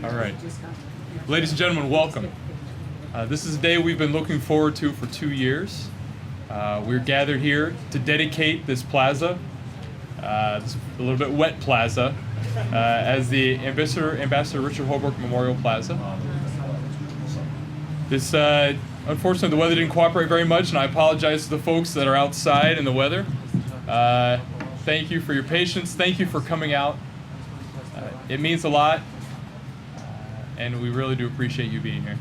All right. Ladies and gentlemen, welcome. This is a day we've been looking forward to for 2 years. We're gathered here to dedicate this plaza, this a little bit wet plaza, as the Ambassador Richard Holbrooke Memorial Plaza. This, unfortunately, the weather didn't cooperate very much, and I apologize to the folks that are outside in the weather. Thank you for your patience. Thank you for coming out. It means a lot, and we really do appreciate you being here.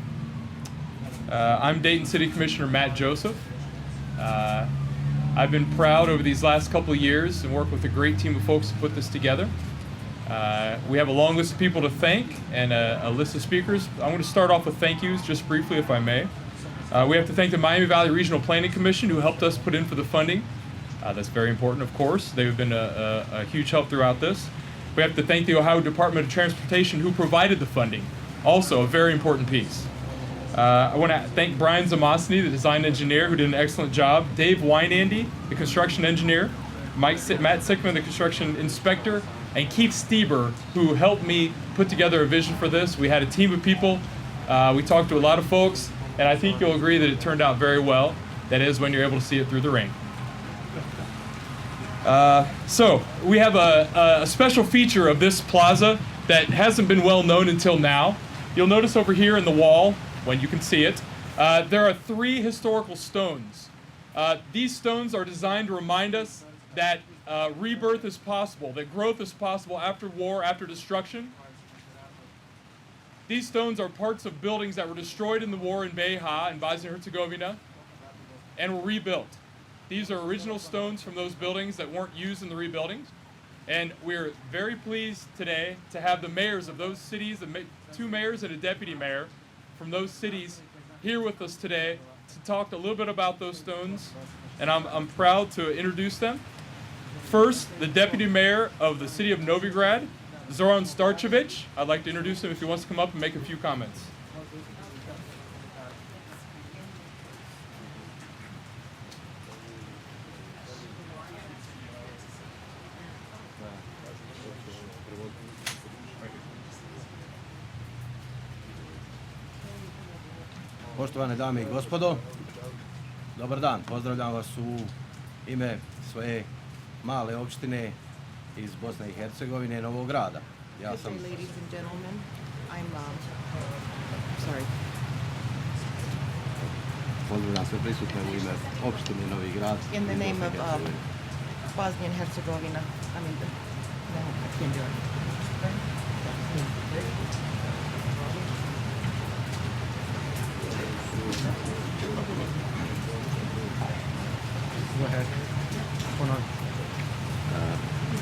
I'm Dayton City Commissioner Matt Joseph. I've been proud over these last couple of years and worked with a great team of folks to put this together. We have a long list of people to thank and a list of speakers. I'm going to start off with thank yous just briefly, if I may. We have to thank the Miami Valley Regional Planning Commission, who helped us put in for the funding. That's very important, of course. They've been a huge help throughout this. We have to thank the Ohio Department of Transportation, who provided the funding. Also a very important piece. I want to thank Brian Zamosny, the design engineer, who did an excellent job. Dave Wynandy, the construction engineer. Matt Sickman, the construction inspector. And Keith Stieber, who helped me put together a vision for this. We had a team of people. We talked to a lot of folks. And I think you'll agree that it turned out very well. That is, when you're able to see it through the rain. So we have a special feature of this plaza that hasn't been well known until now. You'll notice over here in the wall, when you can see it, there are 3 historical stones. These stones are designed to remind us that rebirth is possible, that growth is possible after war, after destruction. These stones are parts of buildings that were destroyed in the war in Beja in Bosnia-Herzegovina and were rebuilt. These are original stones from those buildings that weren't used in the rebuildings. And we're very pleased today to have the mayors of those cities, 2 mayors and a deputy mayor from those cities here with us today to talk a little bit about those stones. And I'm proud to introduce them. First, the deputy mayor of the city of Novigrad, Zoran Starčević. I'd like to introduce him if he wants to come up and make a few comments. Poštovane dame i gospodo, dobar dan, pozdravljam vas u ime svoje male opštine iz Bosne i Hercegovine i Novog Grada. Good day, ladies and gentlemen. Sorry. Pozdravljam sve prisutne u ime opštine Novi Grad. In the name of Bosnia and Herzegovina. No, I can't do it. Go ahead. Hold on.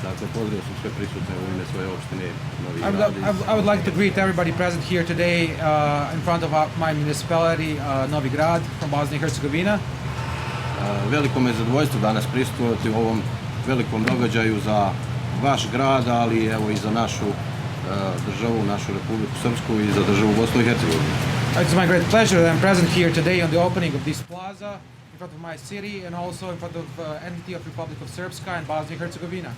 Dakle, pozdravio sam sve prisutne u ime svoje opštine Novi Grad. I would like to greet everybody present here today in front of my municipality, Novi Grad, from Bosnia and Herzegovina. Veliko me zadovoljstvo danas prisustvovati u ovom velikom događaju za vaš grad, ali evo i za našu državu, našu Republiku Srpsku i za državu Bosnu i Hercegovinu. It's my great pleasure that I'm present here today on the opening of this plaza in front of my city and also in front of entity of Republic of Srpska and Bosnia and Herzegovina.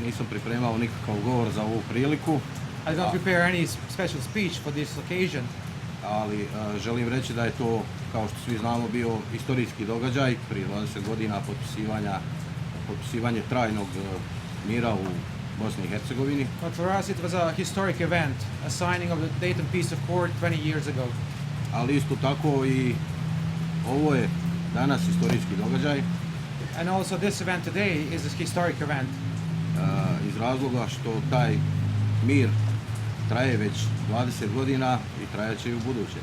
Nisam pripremao nikakav govor za ovu priliku. I did not prepare any special speech for this occasion. Ali želim reći da je to, kao što svi znamo, bio istorijski događaj prije 20 godina potpisivanje trajnog mira u Bosni i Hercegovini. But for us it was a historic event, a signing of the Dayton Peace Accord 20 years ago. Ali isto tako i ovo je danas istorijski događaj. And also this event today is a historic event. Iz razloga što taj mir traje već 20 godina i trajaće i u buduće.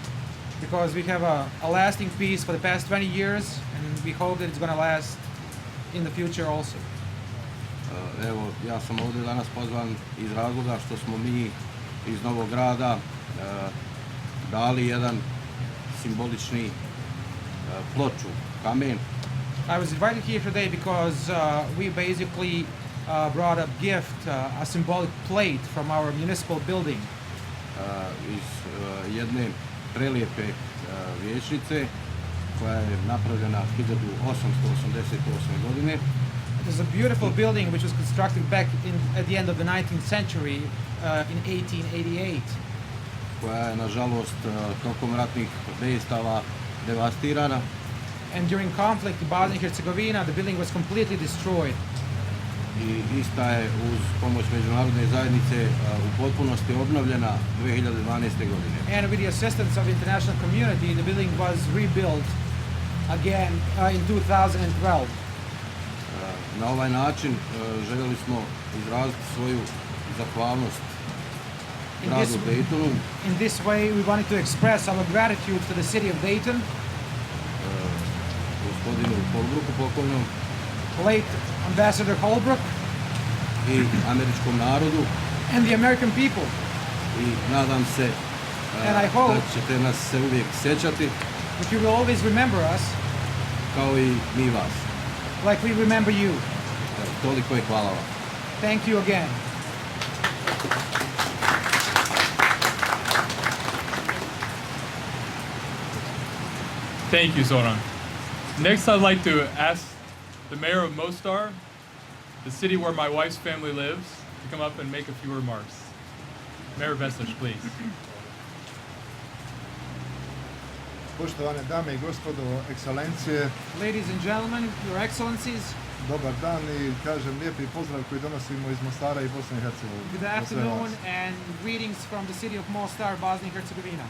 Because we have a lasting peace for the past 20 years and we hope that it's going to last in the future also. Evo, ja sam ovdje danas pozvan iz razloga što smo mi iz Novog Grada dali jedan simbolični ploču, kamen. I was invited here today because we basically brought a gift, a symbolic plate from our municipal building. Iz jedne prelijepe vijećnice koja je napravljena 1888. godine. It is a beautiful building which was constructed back at the end of the 19th century in 1888. koja je nažalost tokom ratnih dejstava devastirana. And during conflict in Bosnia and Herzegovina, the building was completely destroyed. I ista je uz pomoć međunarodne zajednice u potpunosti obnovljena 2012. godine. And with the assistance of the international community, the building was rebuilt again in 2012. Na ovaj način željeli smo izraziti svoju zahvalnost gradu Daytonu, In this way, we wanted to express our gratitude to the city of Dayton, gospodinu Holbrooku pokojnom late Ambassador Holbrooke, i američkom narodu and the American people. i nadam se And I hope da ćete nas se uvijek sjećati that you will always remember us kao i mi vas. like we remember you. Toliko i hvala vam. Thank you again. Thank you, Zoran. Next, I'd like to ask the mayor of Mostar, the city where my wife's family lives, to come up and make a few remarks. Mayor Veslić, please. Poštovane dame i gospodo, ekscelencije, Ladies and gentlemen, your excellencies, dobar dan i kažem lijepi pozdrav koji donosimo iz Mostara i Bosne i Hercegovine. good Za sve afternoon vas. and greetings from the city of Mostar, Bosnia and Herzegovina.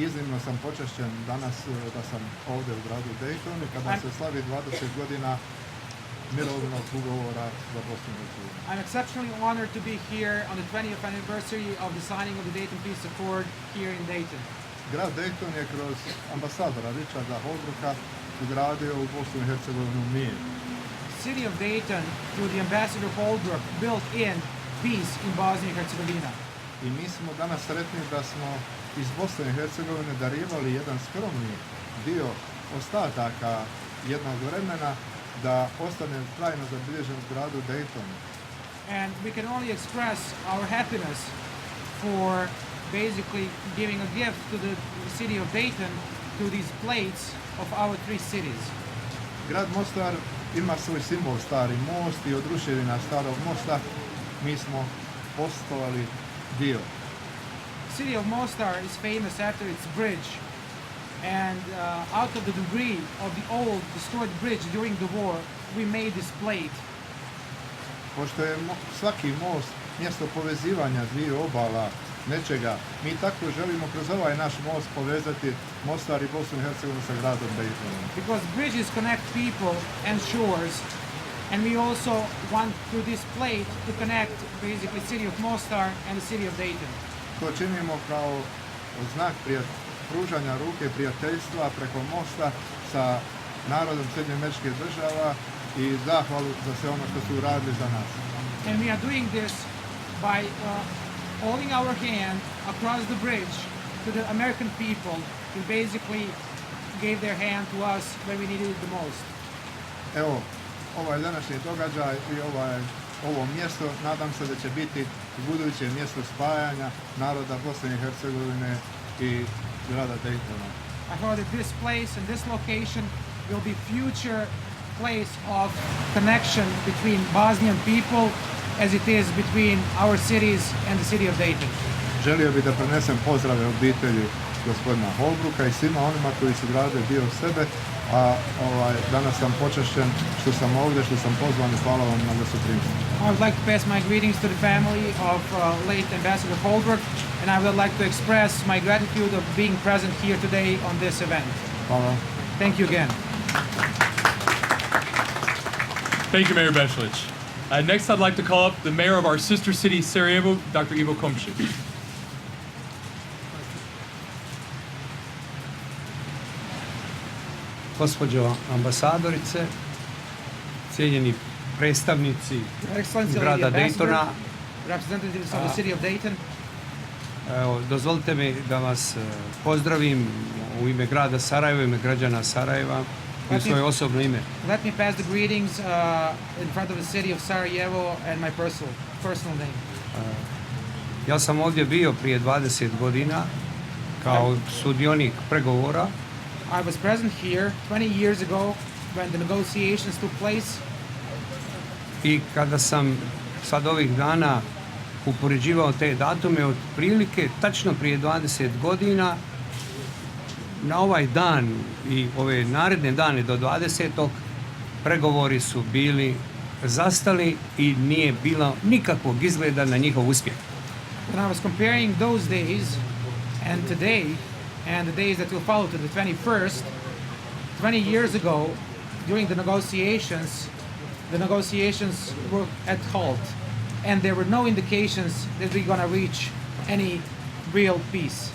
Iznimno sam počašćen danas da sam ovdje u gradu Dayton i kada se slavi 20 godina mirovnog ugovora za Bosnu i Hercegovinu. I'm exceptionally honored to be here on the 20th anniversary of the signing of the Dayton Peace Accord here in Dayton. Grad Dayton je kroz ambasadora Richarda Holbrooka ugradio u Bosnu i Hercegovinu mir. The city of Dayton, through the ambassador Holbrooke, built in peace in Bosnia and Herzegovina. I mi smo danas sretni da smo iz Bosne i Hercegovine darivali jedan skromni dio ostataka jednog vremena da ostane trajno zabilježen u gradu Daytonu. And we can only express our happiness for basically giving a gift to the city of Dayton to these plates of our three cities. Grad Mostar ima svoj simbol Stari most i od ruševina Starog mosta mi smo postovali dio. The city of Mostar is famous after its bridge, and out of the debris of the old destroyed bridge during the war, we made this plate. Pošto je svaki most mjesto povezivanja dviju obala nečega, mi tako želimo kroz ovaj naš most povezati Mostar i Bosnu i Hercegovinu sa gradom Daytonom. Because bridges connect people and shores, and we also want through this plate to connect basically city of Mostar and the city of Dayton. To činimo kao znak pružanja ruke prijateljstva preko mosta sa narodom Sjedinjenih Američkih Država i zahvalu za sve ono što su uradili za nas. And we are doing this by holding our hand across the bridge to the American people who basically gave their hand to us when we needed it the most. Evo, ovaj današnji događaj i ovo mjesto, nadam se da će biti buduće mjesto spajanja naroda Bosne i Hercegovine i grada Daytona. I hope that this place and this location will be future place of connection between Bosnian people as it is between our cities and the city of Dayton. Želio bih da prenesem pozdrave obitelji gospodina Holbrooka i svima onima koji su gradili dio sebe, a danas sam počašćen što sam ovdje, što sam pozvan i hvala vam na gostoprimstvu. I would like to pass my greetings to the family of late Ambassador Holbrooke, and I would like to express my gratitude of being present here today on this event. Hvala. Thank you again. Thank you, Mayor Veslić. Next, I'd like to call up the mayor of our sister city, Sarajevo, Dr. Ivo Komšić. Gospođo ambasadorice, cijenjeni predstavnici Your Excellency, grada Lady Ambassador, Daytona, representatives of the city of Dayton, evo, dozvolite mi da vas pozdravim u ime grada Sarajeva, u ime građana Sarajeva i u svoje osobno ime. let me pass the greetings in front of the city of Sarajevo and my personal name. Ja sam ovdje bio prije 20 godina kao sudionik pregovora I was present here 20 years ago when the negotiations took place. I kada sam sad ovih dana upoređivao te datume, otprilike tačno prije 20 godina na ovaj dan i ove naredne dane do 20. pregovori su bili zastali i nije bilo nikakvog izgleda na njihov uspjeh. When I was comparing those days and today and the days that will follow to the 21st, 20 years ago, during the negotiations were at halt and there were no indications that we're going to reach any real peace.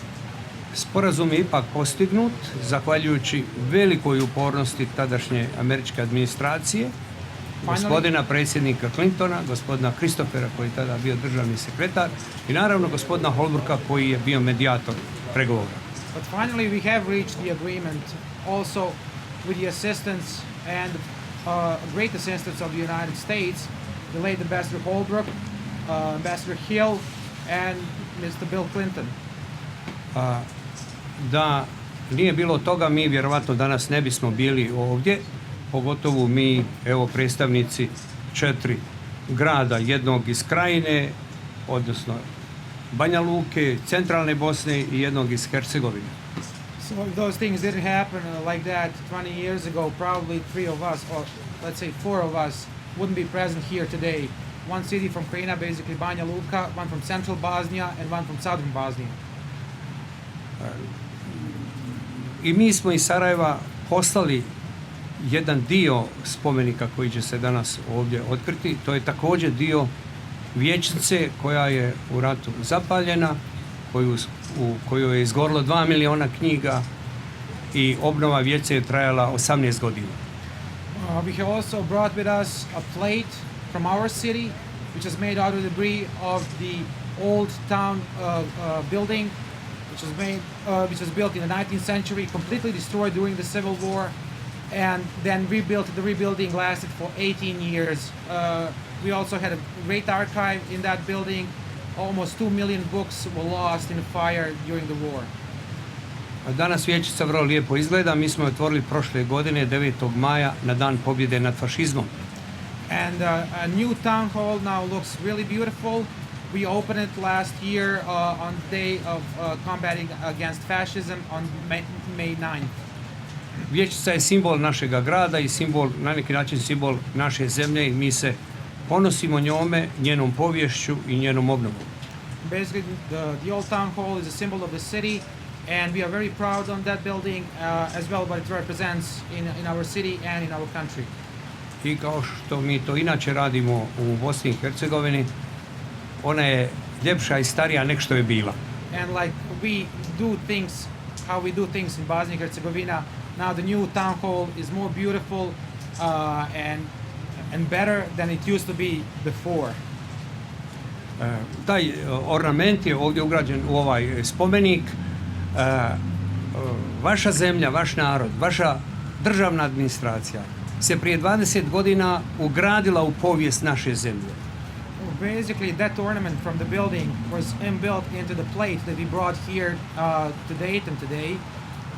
Sporazum je ipak postignut zahvaljujući velikoj upornosti tadašnje američke administracije, gospodina predsjednika Clintona, gospodina Christophera koji je tada bio državni sekretar i naravno gospodina Holbrookea koji je bio medijator pregovora. But finally we have reached the agreement also with the assistance and great assistance of the United States, the late Ambassador Holbrooke, Ambassador Hill and Mr. Bill Clinton. Da nije bilo toga, mi vjerovatno danas ne bismo bili ovdje, pogotovo mi, evo, predstavnici 4 grada, jednog iz Krajine, odnosno Banja Luke, centralne Bosne i jednog iz Hercegovine. So if those things didn't happen like that 20 years ago, probably 3 of us, or let's say 4 of us, wouldn't be present here today. One city from Krajina, basically Banja Luka, one from central Bosnia, and one from southern Bosnia. I mi smo iz Sarajeva poslali jedan dio spomenika koji će se danas ovdje otkriti. To je također dio vijećnice koja je u ratu zapaljena, u kojoj je izgorilo 2 miliona knjiga i obnova vijeće je trajala 18 godina. We have also brought with us a plate from our city, which is made out of debris of the old town building, which was built in the 19th century, completely destroyed during the Civil War, and then rebuilt. The rebuilding lasted for 18 years. We also had a great archive in that building. Almost 2 million books were lost in the fire during the war. Danas vijećica vrlo lijepo izgleda. Mi smo je otvorili prošle godine, 9. maja, na dan pobjede nad fašizmom. And a new town hall now looks really beautiful. We opened it last year on the day of combating against fascism on May 9th. Vijećica je simbol našega grada i simbol, na neki način simbol naše zemlje i mi se ponosimo njome, njenom povješću i njenom obnovom. Basically, the old town hall is a symbol of the city, and we are very proud on that building as well what it represents in our city and in our country. I kao što mi to inače radimo u Bosni i Hercegovini, ona je ljepša i starija nek što je bila. And like we do things, how we do things in Bosnia and Herzegovina, now the new town hall is more beautiful and better than it used to be before. Taj ornament je ovdje ugrađen u ovaj spomenik. Vaša zemlja, vaš narod, vaša državna administracija se prije 20 godina ugradila u povijest naše zemlje. Basically, that ornament from the building was inbuilt into the plate that we brought here to Dayton today,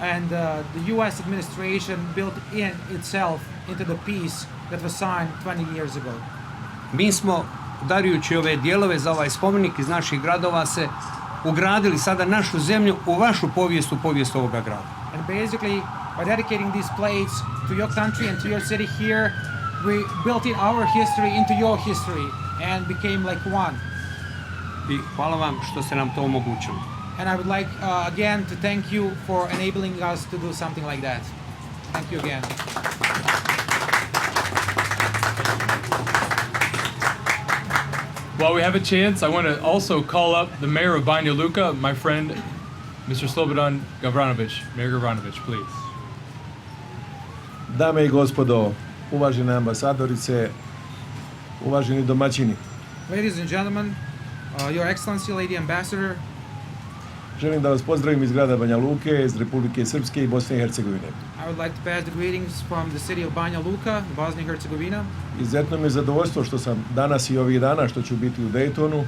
and the U.S. administration built in itself into the peace that was signed 20 years ago. Mi smo, darujući ove dijelove za ovaj spomenik iz naših gradova, se ugradili sada našu zemlju u vašu povijest, u povijest ovoga grada. And basically, by dedicating these plates to your country and to your city here, we built in our history into your history and became like one. I hvala vam što ste nam to omogućili. And I would like again to thank you for enabling us to do something like that. Thank you again. While we have a chance, I want to also call up the mayor of Banja Luka, my friend, Mr. Slobodan Gavranović. Mayor Gavranović, please. Dame i gospodo, uvažene ambasadorice, uvaženi domaćini, Ladies and gentlemen, Your Excellency, Lady Ambassador, želim da vas pozdravim iz grada Banja Luke, iz Republike Srpske i Bosne i Hercegovine. I would like to pass the greetings from the city of Banja Luka, Bosnia and Herzegovina. Izuzetno mi je zadovoljstvo što sam danas i ovih dana što ću biti u Daytonu,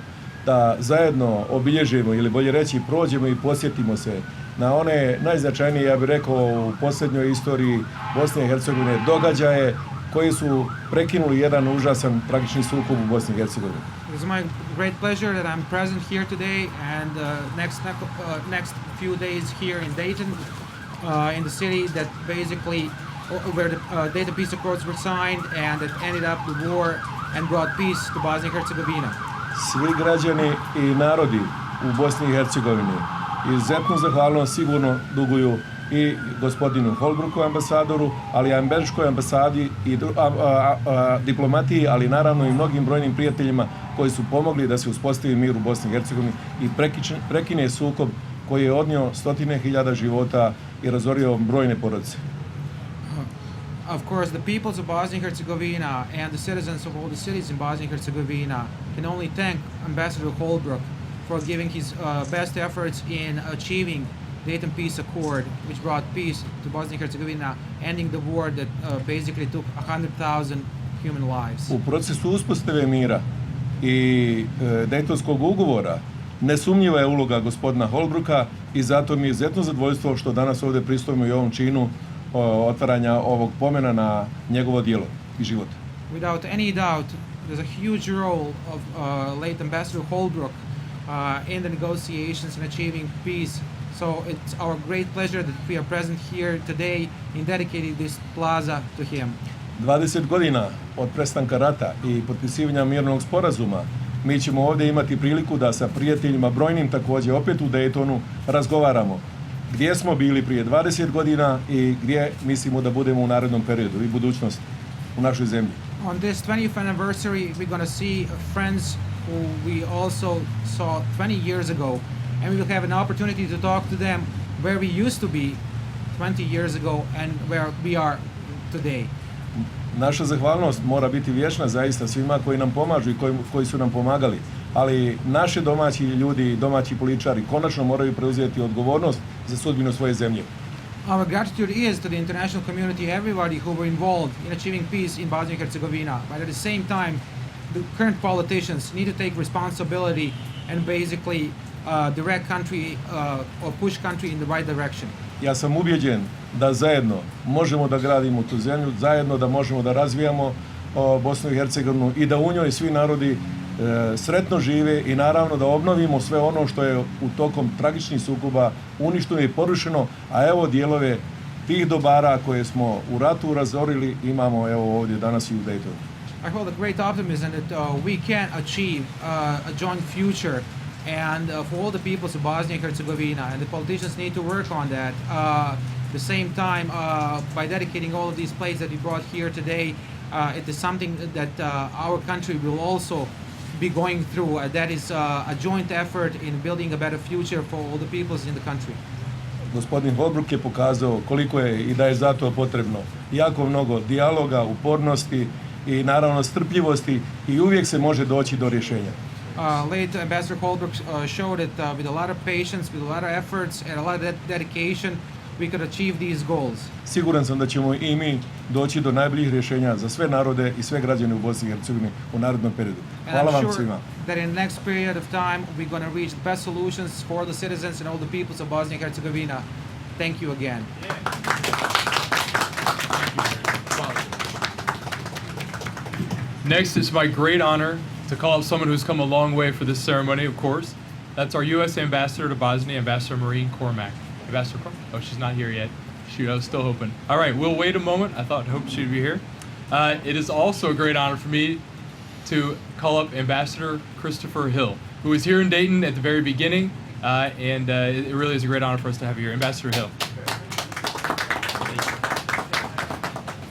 da zajedno obilježimo ili bolje reći prođemo i posjetimo se na one najznačajnije, ja bih rekao, u posljednjoj istoriji Bosne i Hercegovine događaje koji su prekinuli jedan užasan tragični sukob u Bosni i Hercegovini. It is my great pleasure that I'm present here today and next few days here in Dayton, in the city that basically where the Dayton Peace Accords were signed and it ended up the war and brought peace to Bosnia and Herzegovina. Svi građani i narodi u Bosni i Hercegovini izuzetnu zahvalnost sigurno duguju i gospodinu Holbrooku ambasadoru, ali i američkoj ambasadi i diplomatiji, ali naravno i mnogim brojnim prijateljima koji su pomogli da se uspostavi mir u Bosni i Hercegovini i prekine sukob koji je odnio stotine hiljada života i razorio brojne porodice. Of course, the peoples of Bosnia and Herzegovina and the citizens of all the cities in Bosnia and Herzegovina can only thank Ambassador Holbrooke for giving his best efforts in achieving Dayton Peace Accord, which brought peace to Bosnia and Herzegovina, ending the war that basically took 100,000 human lives. U procesu uspostave mira i Dejtonskog ugovora nesumnjiva je uloga gospodina Holbrooka i zato mi je izuzetno zadovoljstvo što danas ovdje pristojimo i ovom činu otvaranja ovog pomena na njegovo djelo i život. Without any doubt, there's a huge role of late Ambassador Holbrooke in the negotiations and achieving peace. So it's our great pleasure that we are present here today in dedicating this plaza to him. 20 godina od prestanka rata i potpisivanja mirnog sporazuma mi ćemo ovdje imati priliku da sa prijateljima brojnim također opet u Daytonu razgovaramo gdje smo bili prije 20 godina i gdje mislimo da budemo u narednom periodu i budućnosti u našoj zemlji. On this 20th anniversary, we're going to see friends who we also saw 20 years ago, and we will have an opportunity to talk to them where we used to be 20 years ago and where we are today. Naša zahvalnost mora biti vječna zaista svima koji nam pomažu i koji su nam pomagali, ali naši domaći ljudi, domaći političari konačno moraju preuzeti odgovornost za sudbinu svoje zemlje. Our gratitude is to the international community, everybody who were involved in achieving peace in Bosnia and Herzegovina. But at the same time, the current politicians need to take responsibility and basically direct country or push country in the right direction. Ja sam ubjeđen da zajedno možemo da gradimo tu zemlju, zajedno da možemo da razvijamo Bosnu i Hercegovinu i da u njoj svi narodi sretno žive i naravno da obnovimo sve ono što je u tokom tragičnih sukoba uništeno i porušeno, a evo dijelove tih dobara koje smo u ratu razorili imamo evo ovdje danas i u Daytonu. I hold a great optimism that we can achieve a joint future and for all the peoples of Bosnia and Herzegovina, and the politicians need to work on that. At the same time, by dedicating all of these places that we brought here today, it is something that our country will also be going through. That is a joint effort in building a better future for all the peoples in the country. Gospodin Holbrooke je pokazao koliko je i da je zato potrebno jako mnogo dijaloga, upornosti i naravno strpljivosti i uvijek se može doći do rješenja. Late Ambassador Holbrooke showed that with a lot of patience, with a lot of efforts and a lot of dedication, we could achieve these goals. Siguran sam da ćemo i mi doći do najboljih rješenja za sve narode i sve građane u Bosni i Hercegovini u narednom periodu. Hvala vam svima. That in the next period of time we're going to reach the best solutions for the citizens and all the peoples of Bosnia and Herzegovina. Thank you again. Next, it's my great honor to call up someone who's come a long way for this ceremony, of course. That's our U.S. Ambassador to Bosnia, Ambassador Maureen Cormack. Ambassador Cormack? Oh, she's not here yet. Shoot, I was still hoping. All right, we'll wait a moment. I hope she'd be here. It is also a great honor for me to call up Ambassador Christopher Hill, who was here in Dayton at the very beginning, and it really is a great honor for us to have you here. Ambassador Hill.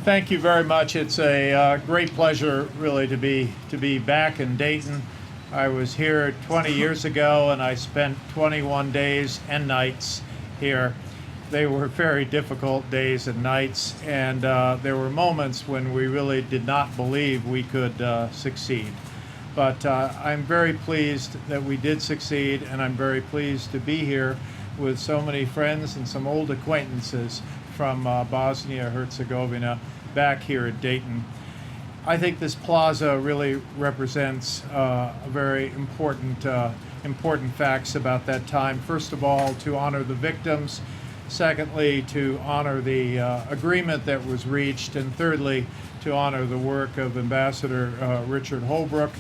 Thank you very much. It's a great pleasure, really, to be back in Dayton. I was here 20 years ago, and I spent 21 days and nights here. They were very difficult days and nights, and there were moments when we really did not believe we could succeed. But I'm very pleased that we did succeed, and I'm very pleased to be here with so many friends and some old acquaintances from Bosnia-Herzegovina back here at Dayton. I think this plaza really represents very important facts about that time. First of all, to honor the victims. Secondly, to honor the agreement that was reached. And thirdly, to honor the work of Ambassador Richard Holbrooke,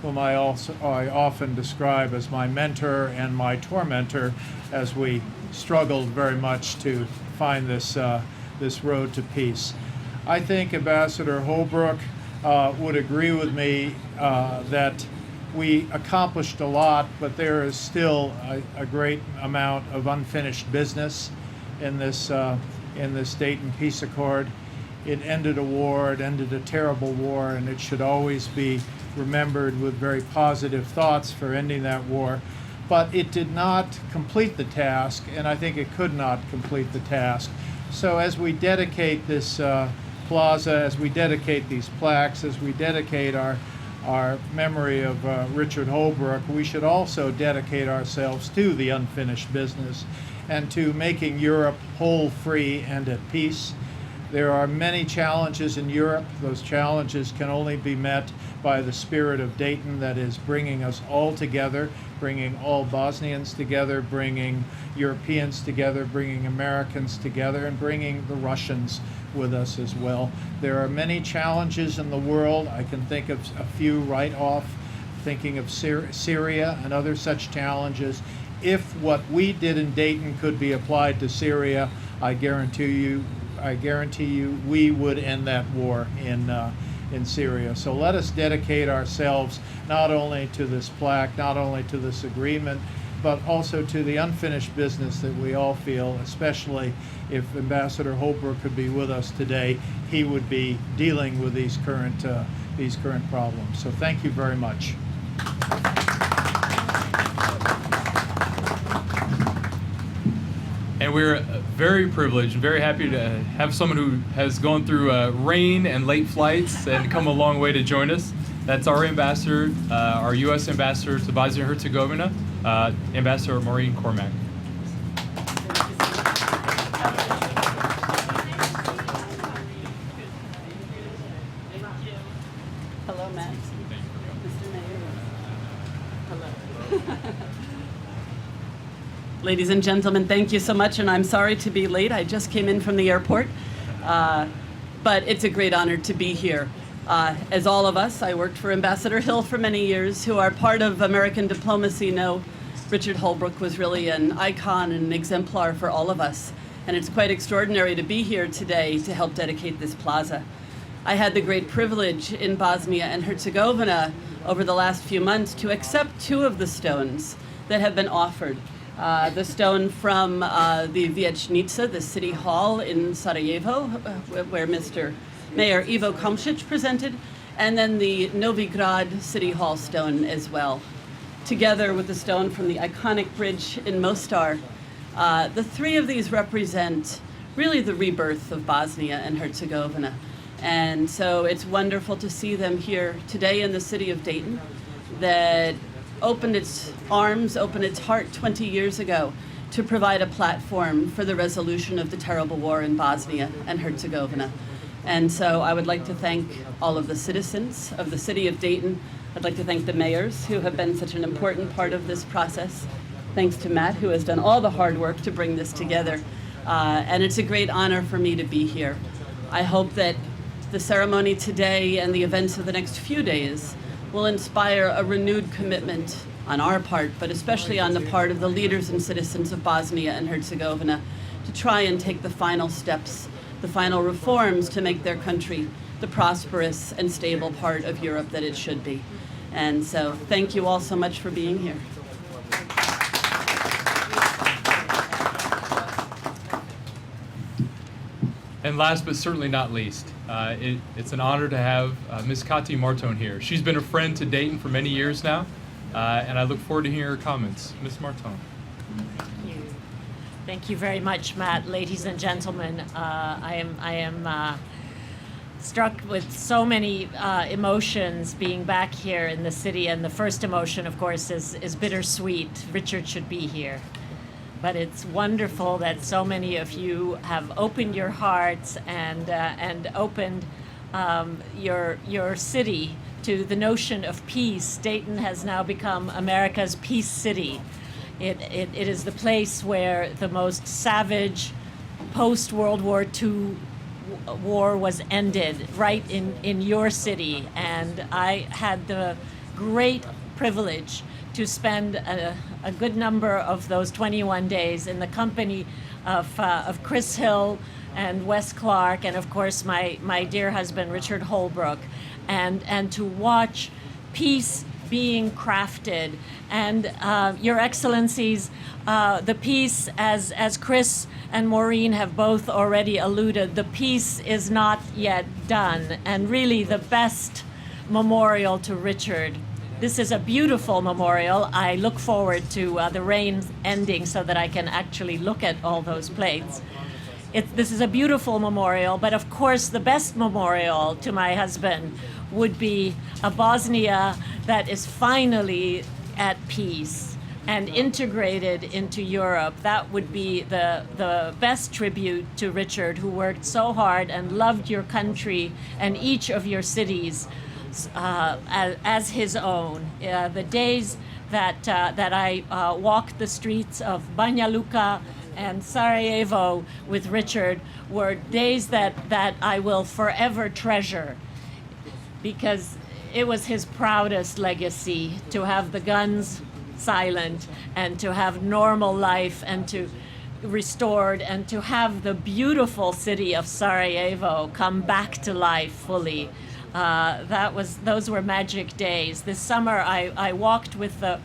whom I often describe as my mentor and my tormentor as we struggled very much to find this road to peace. I think Ambassador Holbrooke would agree with me that we accomplished a lot, but there is still a great amount of unfinished business in this Dayton Peace Accord. It ended a war, it ended a terrible war, and it should always be remembered with very positive thoughts for ending that war. But it did not complete the task, and I think it could not complete the task. So as we dedicate this plaza, as we dedicate these plaques, as we dedicate our memory of Richard Holbrooke, we should also dedicate ourselves to the unfinished business and to making Europe whole, free, and at peace. There are many challenges in Europe. Those challenges can only be met by the spirit of Dayton that is bringing us all together, bringing all Bosnians together, bringing Europeans together, bringing Americans together, and bringing the Russians with us as well. There are many challenges in the world. I can think of a few right off, thinking of Syria and other such challenges. If what we did in Dayton could be applied to Syria, I guarantee you we would end that war in Syria. So let us dedicate ourselves not only to this plaque, not only to this agreement, but also to the unfinished business that we all feel, especially if Ambassador Holbrooke could be with us today, he would be dealing with these current problems. So thank you very much. And we're very privileged and very happy to have someone who has gone through rain and late flights and come a long way to join us. That's our ambassador, our U.S. ambassador to Bosnia and Herzegovina, Ambassador Maureen Cormack. Hello, Matt. Mr. Mayor. Hello. Ladies and gentlemen, thank you so much, and I'm sorry to be late. I just came in from the airport, but it's a great honor to be here. As all of us, I worked for Ambassador Hill for many years, who are part of American diplomacy, know Richard Holbrooke was really an icon and an exemplar for all of us. And it's quite extraordinary to be here today to help dedicate this plaza. I had the great privilege in Bosnia and Herzegovina over the last few months to accept 2 of the stones that have been offered. The stone from the Vijećnica, the city hall in Sarajevo, where Mr. Mayor Ivo Komšić presented, and then the Novi Grad City Hall stone as well. Together with the stone from the iconic bridge in Mostar, the 3 of these represent really the rebirth of Bosnia and Herzegovina. And so it's wonderful to see them here today in the city of Dayton that opened its arms, opened its heart 20 years ago to provide a platform for the resolution of the terrible war in Bosnia and Herzegovina. And so I would like to thank all of the citizens of the city of Dayton. I'd like to thank the mayors who have been such an important part of this process. Thanks to Matt, who has done all the hard work to bring this together. And it's a great honor for me to be here. I hope that the ceremony today and the events of the next few days will inspire a renewed commitment on our part, but especially on the part of the leaders and citizens of Bosnia and Herzegovina, to try and take the final steps, the final reforms to make their country the prosperous and stable part of Europe that it should be. And so thank you all so much for being here. And last but certainly not least, it's an honor to have Ms. Kati Martone here. She's been a friend to Dayton for many years now, and I look forward to hearing her comments. Ms. Martone. Thank you. Thank you very much, Matt. Ladies and gentlemen, I am struck with so many emotions being back here in the city, and the first emotion, of course, is bittersweet. Richard should be here. But it's wonderful that so many of you have opened your hearts and opened your city to the notion of peace. Dayton has now become America's peace city. It is the place where the most savage post-World War II war was ended right in your city, and I had the great privilege to spend a good number of those 21 days in the company of Chris Hill and Wes Clark, and of course my dear husband Richard Holbrooke, and to watch peace being crafted. And Your Excellencies, the peace, as Chris and Maureen have both already alluded, the peace is not yet done, and really the best memorial to Richard. This is a beautiful memorial. I look forward to the rain ending so that I can actually look at all those plates. This is a beautiful memorial, but of course the best memorial to my husband would be a Bosnia that is finally at peace and integrated into Europe. That would be the best tribute to Richard, who worked so hard and loved your country and each of your cities as his own. The days that I walked the streets of Banja Luka and Sarajevo with Richard were days that I will forever treasure, because it was his proudest legacy to have the guns silent and to have normal life and to restored and to have the beautiful city of Sarajevo come back to life fully. Those were magic days. This summer I walked with the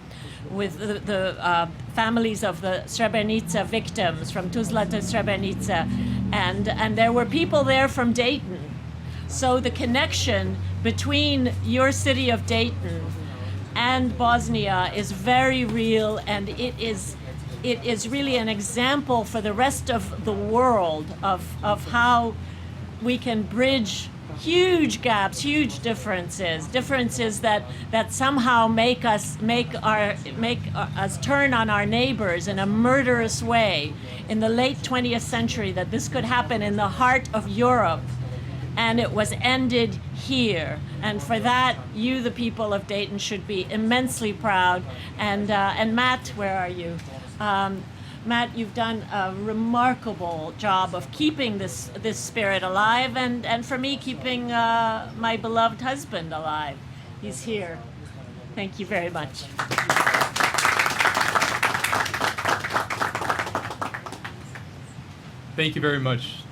families of the Srebrenica victims from Tuzla to Srebrenica, and there were people there from Dayton. So the connection between your city of Dayton and Bosnia is very real, and it is really an example for the rest of the world of how we can bridge huge gaps, huge differences that somehow make us turn on our neighbors in a murderous way in the late 20th century, that this could happen in the heart of Europe, and it was ended here. And for that, you, the people of Dayton, should be immensely proud. And Matt, where are you? Matt, you've done a remarkable job of keeping this spirit alive, and for me, keeping my beloved husband alive. He's here. Thank you very much. Thank you very much.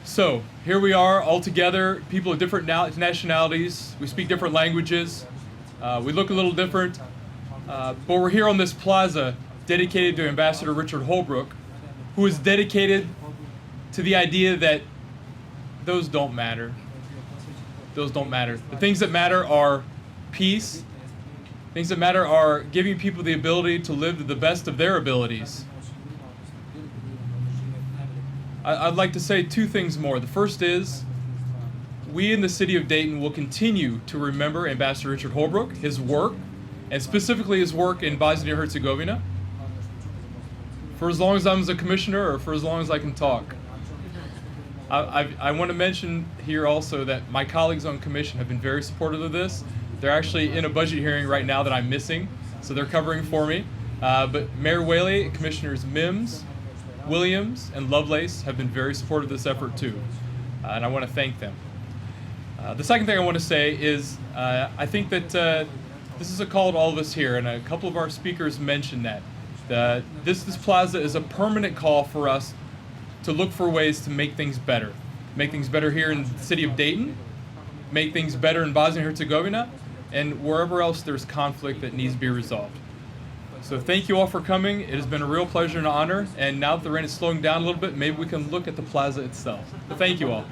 So here we are all together, people of different nationalities. We speak different languages. We look a little different, but we're here on this plaza dedicated to Ambassador Richard Holbrooke, who is dedicated to the idea that those don't matter. Those don't matter. The things that matter are peace. Things that matter are giving people the ability to live to the best of their abilities. I'd like to say two things more. The first is, we in the city of Dayton will continue to remember Ambassador Richard Holbrooke, his work, and specifically his work in Bosnia-Herzegovina, for as long as I'm a commissioner, or for as long as I can talk. I want to mention here also that my colleagues on commission have been very supportive of this. They're actually in a budget hearing right now that I'm missing, so they're covering for me. But Mayor Whaley, Commissioners Mims, Williams, and Lovelace have been very supportive of this effort too, and I want to thank them. The second thing I want to say is I think that this is a call to all of us here, and a couple of our speakers mentioned that. This plaza is a permanent call for us to look for ways to make things better. Make things better here in the city of Dayton, make things better in Bosnia-Herzegovina, and wherever else there's conflict that needs to be resolved. So thank you all for coming. It has been a real pleasure and honor, and now that the rain is slowing down a little bit, maybe we can look at the plaza itself. But thank you all.